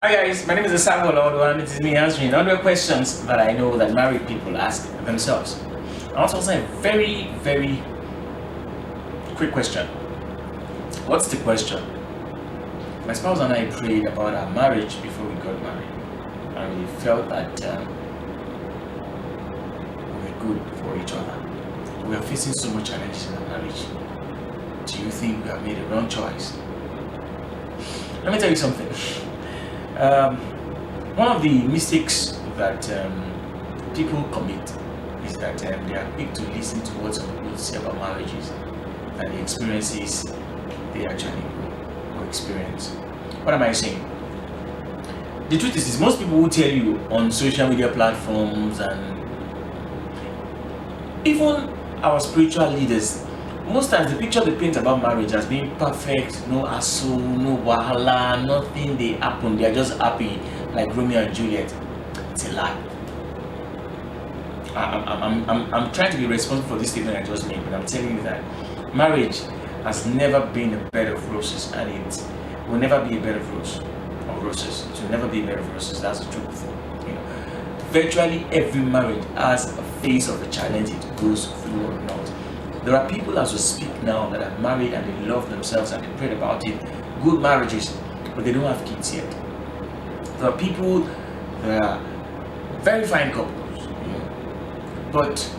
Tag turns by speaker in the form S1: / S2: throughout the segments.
S1: Hi guys, my name is Asirvo, and it is me answering all the questions that I know that married people ask themselves. I want to answer a very quick question. What's the question? My spouse and I prayed about our marriage before we got married, and we felt that we were good for each other. We are facing so much challenges in our marriage. Do you think we have made a wrong choice? Let me tell you something. One of the mistakes that people commit is that they are quick to listen to what some people say about marriages and the experiences they actually go or experience. What am I saying? The truth is most people will tell you on social media platforms and even our spiritual leaders, most times the picture they paint about marriage as being perfect, no hassle, no wahala, nothing they happen, they are just happy like Romeo and Juliet. It's a lie. I'm trying to be responsible for this statement I just made, but I'm telling you that marriage has never been a bed of roses, and it will never be a bed of roses. It will never be a bed of roses. That's the truth. You know, virtually every marriage has a phase of a challenge it goes through or not. There are people as we speak now that are married and they love themselves and they prayed about it, good marriages, but they don't have kids yet. There are people that are very fine couples, but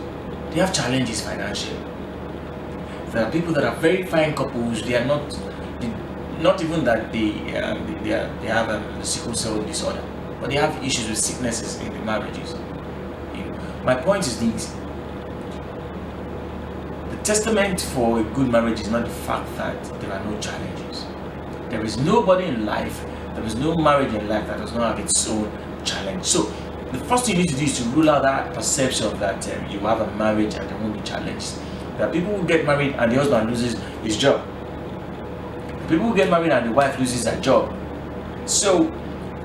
S1: they have challenges financially. There are people that are very fine couples, they are not even that they have a sickle cell disorder, but they have issues with sicknesses in the marriages. My point is this. Testament for a good marriage is not the fact that there are no challenges. There is nobody in life, there is no marriage in life that does not have its own challenge. So the first thing you need to do is to rule out that perception that you have a marriage and there won't be challenges. There are people who get married and the husband loses his job. People who get married and the wife loses her job. So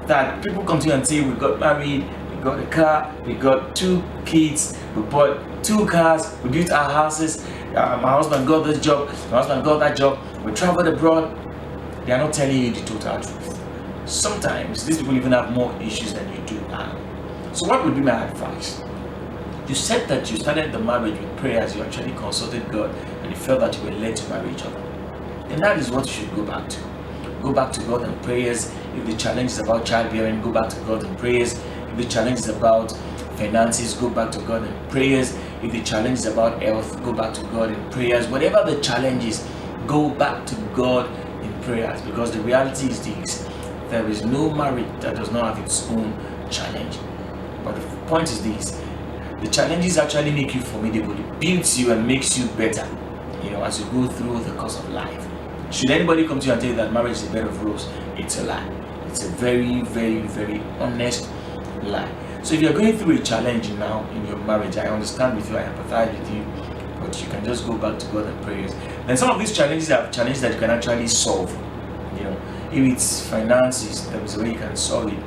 S1: that people come to you and say, we got married, we got a car, we got 2 kids, we bought 2 cars, we built our houses, my husband got this job, my husband got that job, we traveled abroad. They are not telling you the total truth. Sometimes these people even have more issues than you do have. So what would be my advice? You said that you started the marriage with prayers, you actually consulted God and you felt that you were led to marry each other. Then that is what you should go back to. Go back to God in prayers. If the challenge is about childbearing, go back to God in prayers. If the challenge is about finances, go back to God in prayers. If the challenge is about health, go back to God in prayers. Whatever the challenge is, go back to God in prayers, because the reality is this: there is no marriage that does not have its own challenge. But the point is this: the challenges actually make you formidable. It builds you and makes you better, as you go through the course of life. Should anybody come to you and tell you that marriage is a bed of roses, it's a lie. It's a very honest lie. So if you're going through a challenge now in your marriage, I understand with you, I empathize with you, but you can just go back to God and prayers. Then some of these challenges are challenges that you can actually solve. If it's finances, there is a way you can solve it.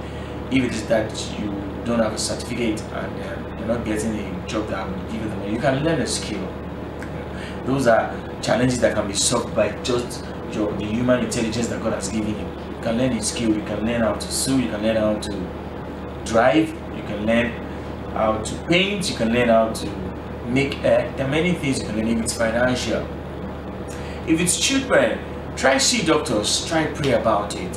S1: If it is that you don't have a certificate and you're not getting a job that will give you the money, you can learn a skill. Those are challenges that can be solved by just the human intelligence that God has given you. You can learn a skill, you can learn how to sew, you can learn how to drive, you can learn how to paint, you can learn how to make hair. There are many things you can learn. If it's financial, if it's children, try see doctors, try pray about it.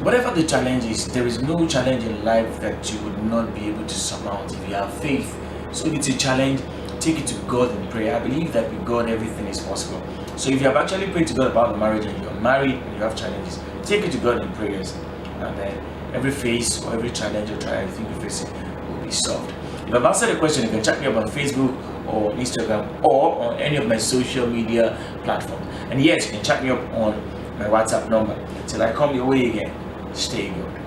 S1: Whatever the challenge is, there is no challenge in life that you would not be able to surmount if you have faith. So if it's a challenge, take it to God in prayer. I believe that with God everything is possible. So if you have actually prayed to God about the marriage and you're married and you have challenges, take it to God in prayers, and then every phase or every challenge or trial you think you're facing will be solved. If I've answered the question, you can check me up on Facebook or Instagram or on any of my social media platforms. And yes, you can check me up on my WhatsApp number. Till I come your way again, stay good.